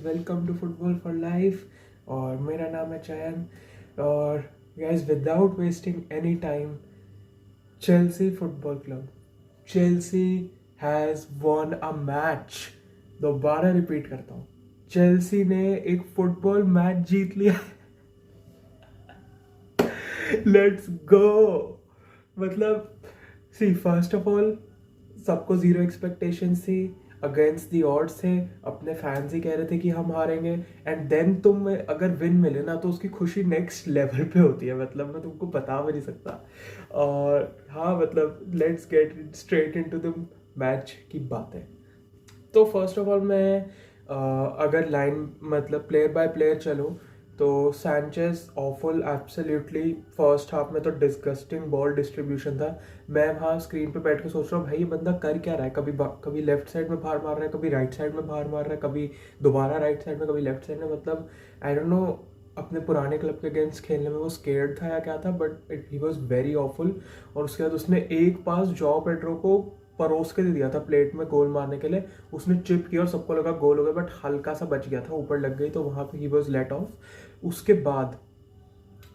Guys, welcome to football for life. और मेरा नाम है चयन। और guys, without wasting any time, Chelsea football club, Chelsea has won a match. दोबारा repeat करता हूँ, चेल्सी ने एक फुटबॉल मैच जीत लिया। Let's go. मतलब सी, फर्स्ट ऑफ ऑल, सबको जीरो एक्सपेक्टेशंस थी, अगेंस्ट दी ऑड्स थे, अपने फैंस ही कह रहे थे कि हम हारेंगे। एंड देन तुम अगर विन मिले ना तो उसकी खुशी नेक्स्ट लेवल पे होती है, मतलब मैं तुमको बता भी नहीं सकता। और हाँ, मतलब let's get straight into the match की बातें। तो फर्स्ट ऑफ ऑल मैं अगर लाइन मतलब प्लेयर बाय प्लेयर चलूँ तो Sanchez awful absolutely. First half में तो डिस्गस्टिंग बॉल डिस्ट्रीब्यूशन था। मैं वहाँ स्क्रीन पे बैठ के सोच रहा हूँ, भाई ये बंदा कर क्या रहा है। कभी लेफ्ट साइड में बाहर मार रहा है, कभी राइट साइड में बाहर मार रहा है, कभी दोबारा राइट साइड में, कभी लेफ्ट साइड में। मतलब आई डोंट नो, अपने पुराने क्लब के अगेंस्ट खेलने में वो स्केर्ड था या क्या था, but he was very awful. और उसके बाद उसने एक पास जॉ पेड्रो को परोस के दे दिया था प्लेट में गोल मारने के लिए। उसने चिप किया और सबको लगा गोल हो गया, बट हल्का सा बच गया था, ऊपर लग गई, तो वहां पे ही वॉज लेट ऑफ। उसके बाद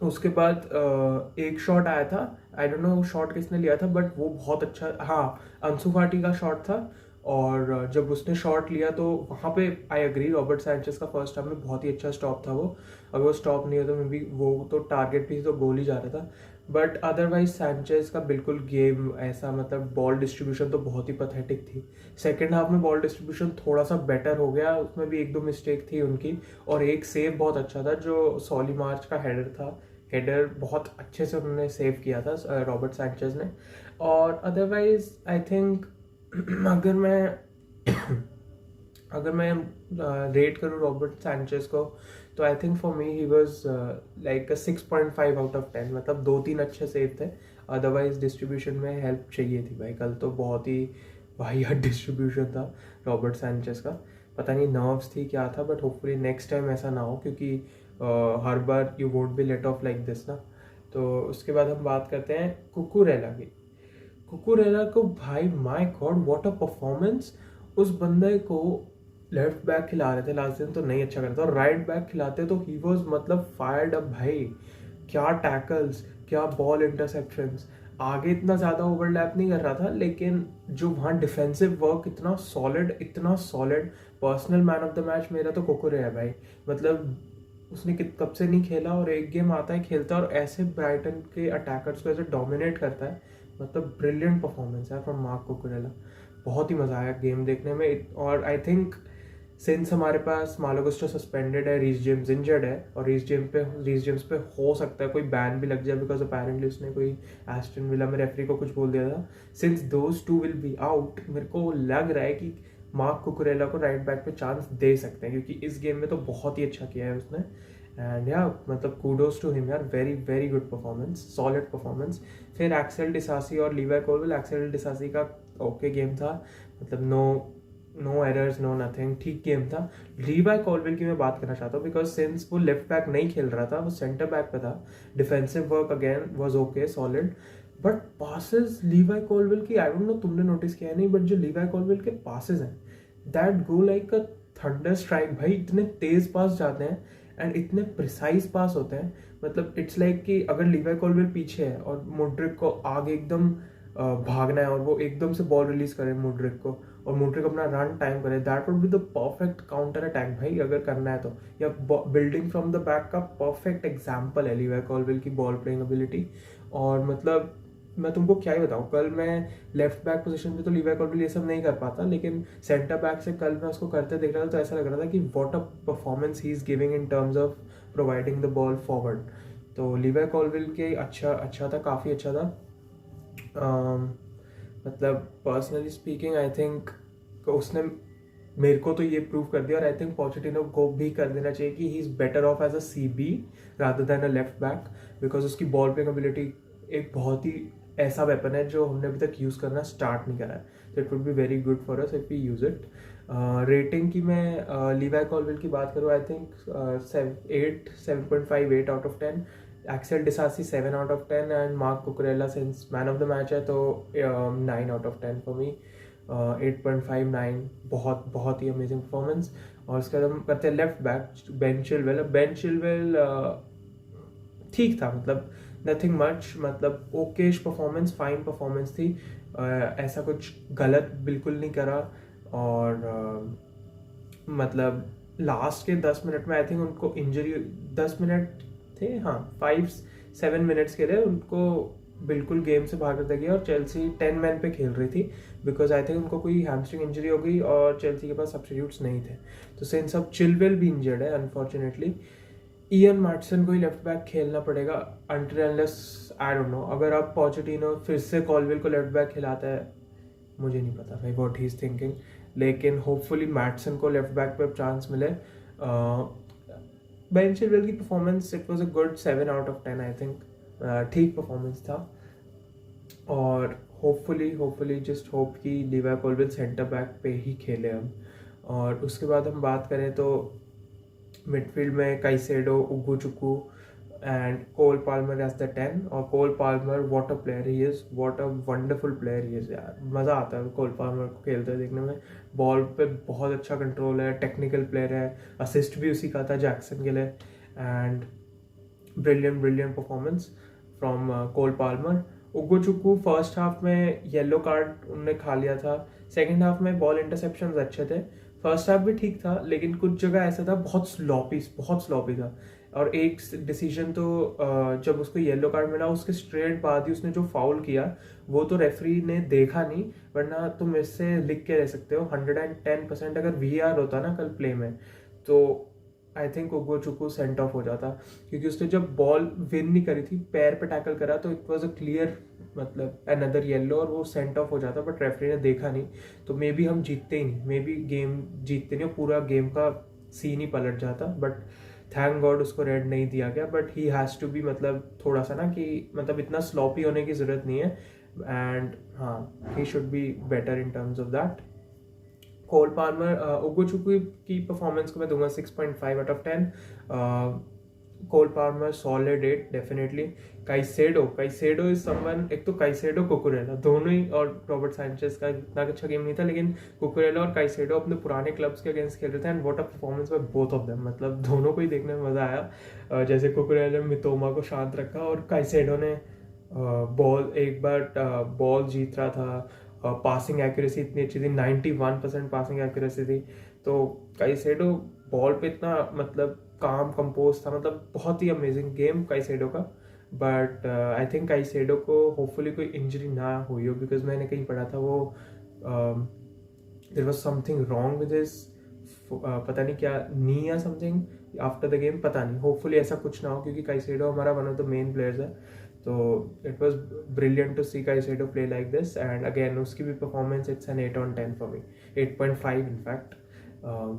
उसके बाद एक शॉट आया था। आई डोंट नो शॉट किसने लिया था, बट वो बहुत अच्छा, हाँ, अंसु फाटी का शॉट था। और जब उसने शॉट लिया तो वहाँ पे आई एग्री, रॉबर्ट सैंचेज का फर्स्ट हाफ में बहुत ही अच्छा स्टॉप था वो। अगर वो स्टॉप नहीं होता मे बी वो तो टारगेट भी तो गोल ही जा रहा था। बट अदरवाइज सैंचेज का बिल्कुल गेम ऐसा, मतलब बॉल डिस्ट्रीब्यूशन तो बहुत ही पथेटिक थी। सेकेंड हाफ में बॉल डिस्ट्रीब्यूशन थोड़ा सा बेटर हो गया, उसमें भी एक दो मिस्टेक थी उनकी। और एक सेव बहुत अच्छा था जो सॉली मार्च का हेडर था। हेडर बहुत अच्छे से उन्होंने सेव किया था रॉबर्ट सैंचेज ने। और अदरवाइज आई थिंक अगर मैं अगर मैं रेट करूँ रॉबर्ट सैंचेज को, तो I think for me he was like 6.5 out of 10। मतलब दो तीन अच्छे सेव थे, अदरवाइज डिस्ट्रीब्यूशन में हेल्प चाहिए थी भाई। कल तो बहुत ही वाहियात डिस्ट्रीब्यूशन था रॉबर्ट सैंचेज का। पता नहीं नर्व्स थी क्या था, बट होपफुली नेक्स्ट टाइम ऐसा ना हो, क्योंकि हर बार you won't be let off like this ना। तो उसके बाद हम बात करते हैं कुकुरेला की। कुकुरेला को भाई, my God what a performance. उस बंदे को लेफ्ट बैक खिला रहे थे लास्ट दिन तो नहीं अच्छा करता, और राइट बैक खिलाते तो ही वाज मतलब फायर्ड अप भाई। क्या टैकल्स, क्या बॉल इंटरसेप्शंस। आगे इतना ज़्यादा ओवरलैप नहीं कर रहा था, लेकिन जो वहाँ डिफेंसिव वर्क इतना सॉलिड, इतना solid. Personal man of the match मेरा तो कुकुरे है भाई। मतलब उसने कब से नहीं खेला और एक गेम आता है खेलता है, और ऐसे ब्राइटन के अटैकर्स को ऐसे डोमिनेट करता है। मतलब ब्रिलियंट परफॉर्मेंस है फ्रॉम मार्क कुकुरेला। बहुत ही मजा आया गेम देखने में। और आई थिंक सिंस हमारे पास मालो गुस्टो सस्पेंडेड है, रीस जेम्स इंजर्ड है, और रीस जेम्स पे हो सकता है कोई बैन भी लग जाए, बिकॉज अपेरेंटली उसने कोई एस्टन विला में रेफरी को कुछ बोल दिया था। Since those two will be out, मेरे को लग रहा है कि मार्क कुकुरेला को राइट बैक पे चांस दे सकते हैं, क्योंकि इस गेम में तो बहुत ही अच्छा किया है उसने। एंड या मतलब कूडोज टू हिम यार, very very good performance, solid performance. फिर एक्सेल डिसासी और लीवाई कोलविल। एक्सेल डिसासी का ओके गेम था, मतलब नो एरर्स, नो नथिंग, ठीक गेम था। लीवाई कॉलविल की मैं बात करना चाहता हूँ, बिकॉज सिंस वो लेफ्ट बैक नहीं खेल रहा था, वो सेंटर बैक पे था। Defensive work again was okay, solid. But passes लीवाई Colwill की, आई डोंट नो तुमने नोटिस किया नहीं, बट जो लीवाई कॉलविल के पासेस हैं, that go like a thunder strike भाई। इतने तेज पास जाते हैं एंड इतने प्रिसाइज पास होते हैं। मतलब इट्स लाइक कि अगर लीवाई कॉलविल पीछे है और मुड्रिक को आगे एकदम भागना है, और वो एकदम से बॉल रिलीज करे मुड्रिक को, और मुड्रिक अपना रन टाइम करे, that would be the perfect counter attack भाई, अगर करना है तो। या बिल्डिंग फ्रॉम द बैक का परफेक्ट एग्जाम्पल है लीवाई कॉलविल की बॉल प्लेइंग एबिलिटी। और मतलब मैं तुमको क्या ही बताऊँ, कल मैं लेफ्ट बैक पोजीशन पे तो लीवाई कॉलविल ये सब नहीं कर पाता, लेकिन सेंटर बैक से कल मैं उसको करते देख रहा था, तो ऐसा लग रहा था कि what a performance he is giving in terms of providing the ball forward. तो लीवाई कॉलविल के अच्छा था, काफ़ी अच्छा था। मतलब पर्सनली स्पीकिंग आई थिंक उसने मेरे को तो ये प्रूव कर दिया, और आई थिंक पोचेटिनो को भी कर देना चाहिए कि he is better off as a CB rather than a left back, because उसकी बॉल प्लेइंग एबिलिटी एक बहुत ही ऐसा वेपन है जो हमने अभी तक यूज़ करना स्टार्ट नहीं करा है। तो it would be very good for us if we use it. Rating की मैं लीवाई कॉलविल की बात करूँ, I think 7.58 out of 10। Axel Disasi 7 out of 10, and Marc Cucurella since man of the match है तो 9 आउट ऑफ 10 फॉर मी। 8.59, बहुत बहुत ही अमेजिंग परफॉर्मेंस। और उसके बाद हम करते हैं left back Ben Chilwell. Ben Chilwell ठीक था, मतलब नथिंग मच, मतलब ओकेश परफॉर्मेंस, फाइन परफॉर्मेंस थी। ऐसा कुछ गलत बिल्कुल नहीं करा। और मतलब लास्ट के 10 मिनट में आई थिंक उनको इंजरी, 10 मिनट थे, हाँ 5-7 मिनट्स के लिए उनको बिल्कुल गेम से बाहर कर दिया गया। और चेल्सी 10 मैन पे खेल रही थी बिकॉज आई थिंक उनको कोई हैमस्ट्रिंग इंजरी हो गई और चेल्सी के पास सब्स्टिट्यूट्स नहीं थे। तो सिंस अब चिलवेल भी इंजर्ड है अनफॉर्चुनेटली, इयन मैटसन को ही लेफ्ट बैक खेलना पड़ेगा until unless, I don't know, अगर अब पोचेटिनो फिर से कॉलवेल को लेफ्ट बैक खिलाता है, मुझे नहीं पता भाई व्हाट ही इज थिंकिंग। लेकिन होपफुली मैटसन को लेफ्ट बैक पे चांस मिले। बेन चिलवेल की performance, it was a good 7/10 I think, ठीक परफॉर्मेंस था। और होपफुली जस्ट होप कि लीवा कॉलवेल सेंटर बैक पे ही खेले हम। और उसके बाद हम बात करें तो मिडफील्ड में Caicedo, Ugochukwu and Cole Palmer as the 10। और Cole Palmer what a player he is, what a wonderful player he is यार, मज़ा आता है कोल पाल्मर को खेलते हुए देखने में। बॉल पे बहुत अच्छा कंट्रोल है, टेक्निकल प्लेयर है, असिस्ट भी उसी का था जैक्सन के लिए। And brilliant performance from Cole Palmer. Ugochukwu first half में येलो कार्ड उनने खा लिया था, सेकेंड हाफ में बॉल इंटरसेप्शन अच्छे थे, फर्स्ट हाफ भी ठीक था, लेकिन कुछ जगह ऐसा था बहुत स्लॉपी था। और एक डिसीजन तो जब उसको येलो कार्ड मिला उसके स्ट्रेट बाद ही उसने जो फाउल किया वो तो रेफरी ने देखा नहीं, वरना तुम इससे लिख के रह सकते हो 110%। अगर VAR होता ना कल प्ले में तो आई थिंक उगुचुकू सेंट ऑफ हो जाता, क्योंकि उसने जब बॉल विन नहीं करी थी, पैर पे टैकल करा, तो इट वाज अ क्लियर मतलब अनदर येलो और वो सेंट ऑफ हो जाता। बट रेफरी ने देखा नहीं, तो मे बी हम जीतते ही नहीं, मे बी गेम जीतते नहीं, पूरा गेम का सीन ही पलट जाता। बट थैंक गॉड उसको रेड नहीं दिया गया। But he has to be, मतलब थोड़ा सा ना कि मतलब इतना स्लॉपी होने की ज़रूरत नहीं है। एंड हाँ, he should be better in terms of that. Cole Palmer, Ugochukwu की परफॉर्मेंस को मैं दूंगा 6.5/10। Cole Palmer solid 8 definitely. Caicedo is someone, एक तो काइसेडो कुकुरेला दोनों ही, और रॉबर्ट सैंचेज का इतना अच्छा गेम नहीं था, लेकिन कुकुरेला और काइसेडो अपने पुराने क्लब्स के अगेंस्ट खेल रहे थे। And what a performance by both of them, मतलब दोनों को ही देखने में मजा आया। जैसे कुकुरेला ने मितोमा को शांत रखा और काइसेडो ने बॉल एक बार बॉल जीत रहा था, पासिंग एक्यूरेसी इतनी अच्छी थी, 91% पासिंग एक्यूरेसी थी। तो काइसेडो बॉल पे इतना मतलब काम कंपोज था, मतलब बहुत ही अमेजिंग गेम काइसेडो का। बट आई थिंक काइसेडो को होपफुली कोई इंजरी ना हुई हो, बिकॉज मैंने कहीं पढ़ा था वो there was something wrong with his, पता नहीं क्या, नी या समथिंग आफ्टर द गेम, पता नहीं, होपफुली ऐसा कुछ ना हो, क्योंकि काइसेडो हमारा one of the main players है। तो it was brilliant to see Caicedo play like this. And again उसकी भी performance, it's an 8/10 for me, 8.5 in fact,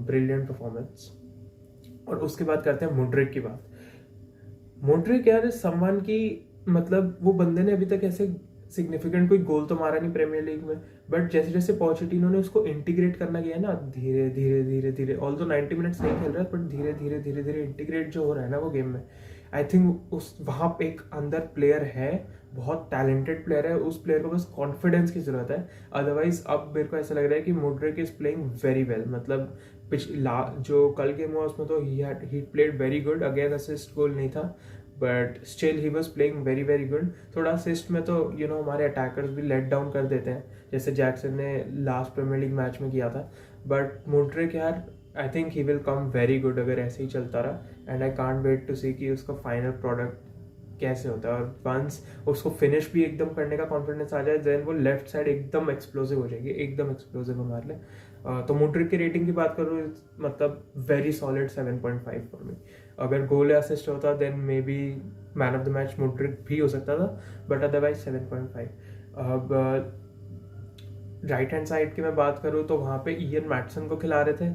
brilliant performance. और उसके बाद करते हैं मुड्रिक की बात। मुड्रिक यार सम्मान की, मतलब वो बंदे ने अभी तक ऐसे सिग्निफिकेंट कोई गोल तो मारा नहीं प्रीमियर लीग में, बट जैसे जैसे पोचेटिनो ने उसको इंटीग्रेट करना किया ना, धीरे धीरे ऑल्दो 90 मिनट्स नहीं खेल रहा है, बट धीरे धीरे इंटीग्रेट जो हो रहा है ना वो गेम में, आई थिंक उस वहाँ पे एक अंदर प्लेयर है, बहुत टैलेंटेड प्लेयर है, उस प्लेयर को बस कॉन्फिडेंस की जरूरत है। अदरवाइज अब मेरे को ऐसा लग रहा है कि Mudryk is playing very well, मतलब जो कल गेम हुआ उसमें तो he played very good, again assist goal नहीं था, but still he was playing very good. थोड़ा असिस्ट में तो हमारे अटैकर्स भी लेट डाउन कर देते हैं, जैसे जैक्सन ने लास्ट प्रीमियर लीग मैच में किया था। बट मुड्रिक यार, I think he will come very good अगर ऐसे ही चलता रहा। And I can't wait to see कि उसका फाइनल प्रोडक्ट कैसे होता है। और वंस उसको फिनिश भी एकदम करने का कॉन्फिडेंस आ जाए, देन वो लेफ्ट साइड एकदम एक्सप्लोसिव हो जाएगी, एकदम एक्सप्लोसिव हमारे लिए। तो मुड्रिक की रेटिंग की बात करूँ, मतलब वेरी सॉलिड 7.5 फॉर मी। अगर गोल या असिस्ट होता then maybe man of the match Mudryk भी हो सकता था, बट अदरवाइज 7.5। अब राइट हैंड साइड की मैं बात करूँ तो वहाँ पे इयन मैटसन को खिला रहे थे।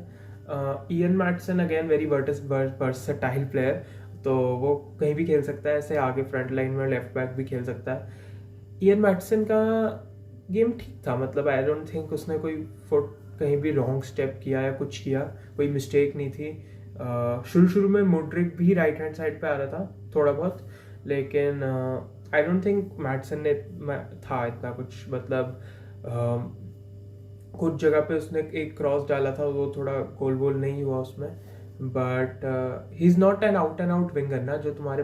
Ian Mattson again very versatile player, तो वो कहीं भी खेल सकता है, ऐसे आगे फ्रंट लाइन में लेफ्ट बैक भी खेल सकता है। इयन मैटसन का गेम ठीक था, मतलब आई डोंट थिंक उसने कोई फुट कहीं भी रॉन्ग स्टेप किया या कुछ किया, कोई मिस्टेक नहीं थी। शुरू में मुड्रिक भी राइट हैंड साइड पे आ रहा था थोड़ा बहुत, लेकिन आई डोंट थिंक मैटसन ने था इतना कुछ, मतलब कुछ जगह पे उसने एक क्रॉस डाला था, वो थोड़ा गोल वोल नहीं हुआ उसमें, but he is not an out winger ना, जो तुम्हारे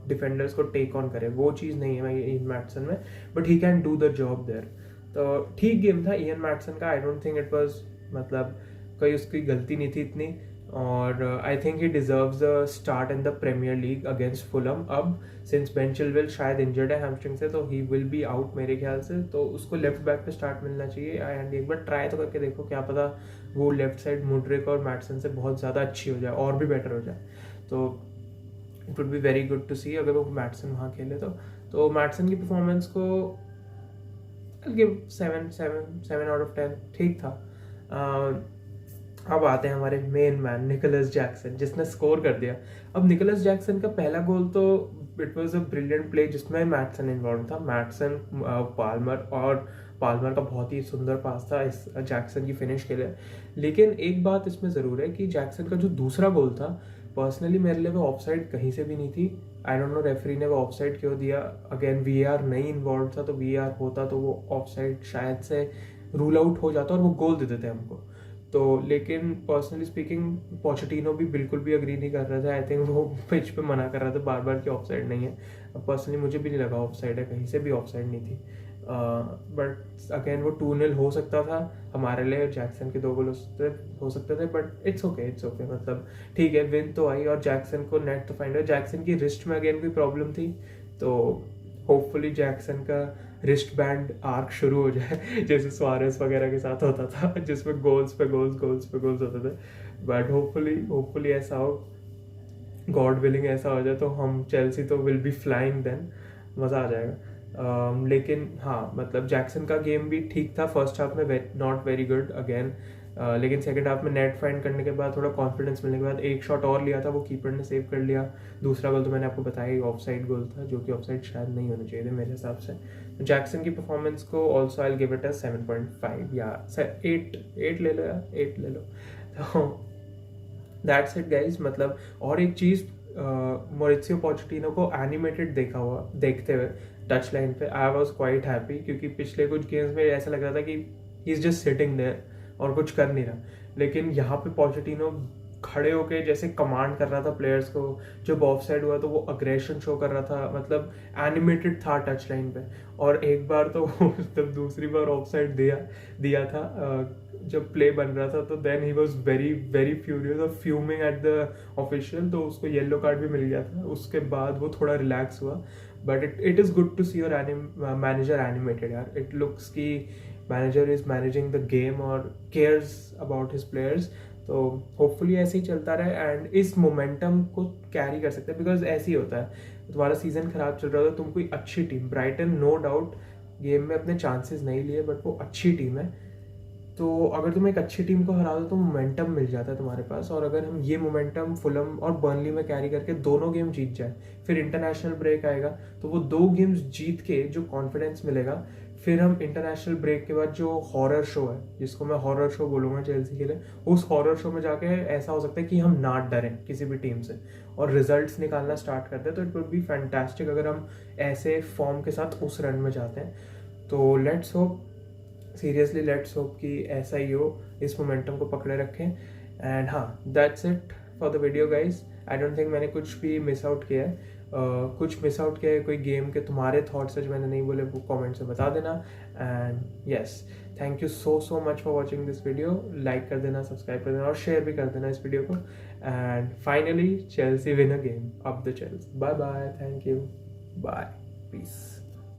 डिफेंडर्स को टेक ऑन करे, वो चीज़ नहीं है इयन मैटसन में, but he can do the job there. तो ठीक गेम था इयन मैटसन का, I don't think it was मतलब कोई उसकी गलती नहीं थी इतनी, और I think he deserves the start in the Premier League against Fulham. अब सिंस बेन चिलवेल शायद इंजर्ड है हैमस्ट्रिंग से, तो ही विल बी आउट मेरे ख्याल से, तो उसको लेफ्ट बैक पे स्टार्ट मिलना चाहिए। एंड एक बार ट्राई तो करके देखो, क्या पता वो लेफ्ट साइड मुड्रिक और मैटसन से बहुत ज़्यादा अच्छी हो जाए और भी बेटर हो जाए, तो it would be very good to see अगर वो मैटसन वहाँ खेले तो मैटसन की परफॉर्मेंस को गिव 7 आउट ऑफ 10, ठीक था। अब आते हैं हमारे मेन मैन निकोलस जैक्सन, जिसने स्कोर कर दिया। अब निकोलस जैक्सन का पहला गोल तो it was a brilliant play, जिसमें मैटसन इन्वॉल्व था, मैटसन पाल्मर का बहुत ही सुंदर पास था इस जैक्सन की फिनिश के लिए। लेकिन एक बात इसमें ज़रूर है कि जैक्सन का जो दूसरा गोल था, पर्सनली मेरे लिए वो ऑफसाइड कहीं से भी नहीं थी। आई डोंट नो रेफरी ने वो ऑफसाइड क्यों दिया, अगेन वीआर नहीं इन्वॉल्व था, तो वीआर होता तो वो ऑफसाइड शायद से रूल आउट हो जाता और वो गोल दे देते हमको। तो लेकिन पर्सनली स्पीकिंग पोचेटिनो भी बिल्कुल भी अग्री नहीं कर रहा था, आई थिंक वो पिच पे मना कर रहा था बार बार कि ऑफसाइड नहीं है। पर्सनली मुझे भी नहीं लगा ऑफसाइड है, कहीं से भी ऑफसाइड नहीं थी, बट अगेन वो 2-0 हो सकता था हमारे लिए, जैक्सन के 2 गोल हो सकते थे, बट इट्स ओके मतलब ठीक है, विन तो आई और जैक्सन को नेट तो फाइंड हुआ। जैक्सन की रिस्ट में अगेन कोई प्रॉब्लम थी, तो होपफुली जैक्सन का रिस्ट बैंड आर्क शुरू हो जाए जैसे सुआरेस वगैरह के साथ होता था, जिसमें गोल्स पे गोल्स होते थे, बट होपफुली ऐसा हो, गॉड विलिंग ऐसा हो जाए, तो हम चेल्सी तो विल बी फ्लाइंग देन, मज़ा आ जाएगा। लेकिन हाँ मतलब जैक्सन का गेम भी ठीक था, फर्स्ट हाफ में नॉट वेरी गुड अगेन, लेकिन सेकंड हाफ में नेट फाइंड करने के बाद, थोड़ा कॉन्फिडेंस मिलने के बाद एक शॉट और लिया था, वो कीपर ने सेव कर लिया। दूसरा गोल तो मैंने आपको बताया ही ऑफसाइड गोल था, जो कि ऑफसाइड शायद नहीं होना चाहिए थे मेरे हिसाब से। जैक्सन की परफॉर्मेंस को also I give it a 7.5 या 8 ले लो यार, 8 ले लो। तो दैट्स इट गाइज। मतलब और एक चीज़, मॉरिसियो पोचेटिनो को एनिमेटेड देखते हुए टच लाइन पे आई वॉज क्वाइट हैप्पी, क्योंकि पिछले कुछ गेम्स में ऐसा लग रहा था कि he is just sitting there और कुछ कर नहीं रहा, लेकिन यहाँ पे पोचेटिनो खड़े होके जैसे कमांड कर रहा था प्लेयर्स को। जब ऑफ साइड हुआ तो वो अग्रेशन शो कर रहा था, मतलब एनिमेटेड था टच लाइन पे। और एक बार तो जब दूसरी बार ऑफ साइड दिया था, जब प्ले बन रहा था, तो then he was very very furious और फ्यूमिंग एट द ऑफिशियल, तो उसको येलो कार्ड भी मिल गया था। उसके बाद वो थोड़ा रिलैक्स हुआ, but it is good to see your manager animated यार। इट लुक्स की manager is managing the game और केयर्स अबाउट हिज प्लेयर्स। तो होपफुली ऐसे ही चलता रहे एंड इस मोमेंटम को कैरी कर सकते हैं, बिकॉज ऐसे ही होता है, तुम्हारा सीजन खराब चल रहा था, तुम कोई अच्छी team, Brighton no doubt game में अपने चांसेस नहीं लिए, बट वो अच्छी टीम है, तो अगर तुम एक अच्छी टीम को हरा दो तो मोमेंटम मिल जाता है तुम्हारे पास। और अगर हम ये मोमेंटम फुलम और बर्नली में कैरी करके दोनों गेम जीत जाए, फिर इंटरनेशनल ब्रेक आएगा, तो वो 2 गेम्स जीत के जो कॉन्फिडेंस मिलेगा, फिर हम इंटरनेशनल ब्रेक के बाद जो हॉरर शो है, जिसको मैं हॉरर शो बोलूँगा चेल्सी के लिए, उस हॉरर शो में जाके ऐसा हो सकता है कि हम ना डरें किसी भी टीम से और रिजल्ट्स निकालना स्टार्ट करते हैं। तो इट वुड बी फैंटास्टिक अगर हम ऐसे फॉर्म के साथ उस रन में जाते हैं। तो let's hope, seriously let's hope कि ऐसा ही हो, इस मोमेंटम को पकड़े रखें। एंड हाँ, that's it for the video guys. I don't think मैंने कुछ भी मिस आउट किया है, कुछ मिस आउट किया है कोई गेम के तुम्हारे थॉट्स है जो मैंने नहीं बोले, वो कमेंट से बता देना। And yes, thank you so much for watching this video. Like कर देना, सब्सक्राइब कर देना और शेयर भी कर देना इस वीडियो को। And finally Chelsea win a game, up the Chelsea. Bye bye, thank you, bye, piece.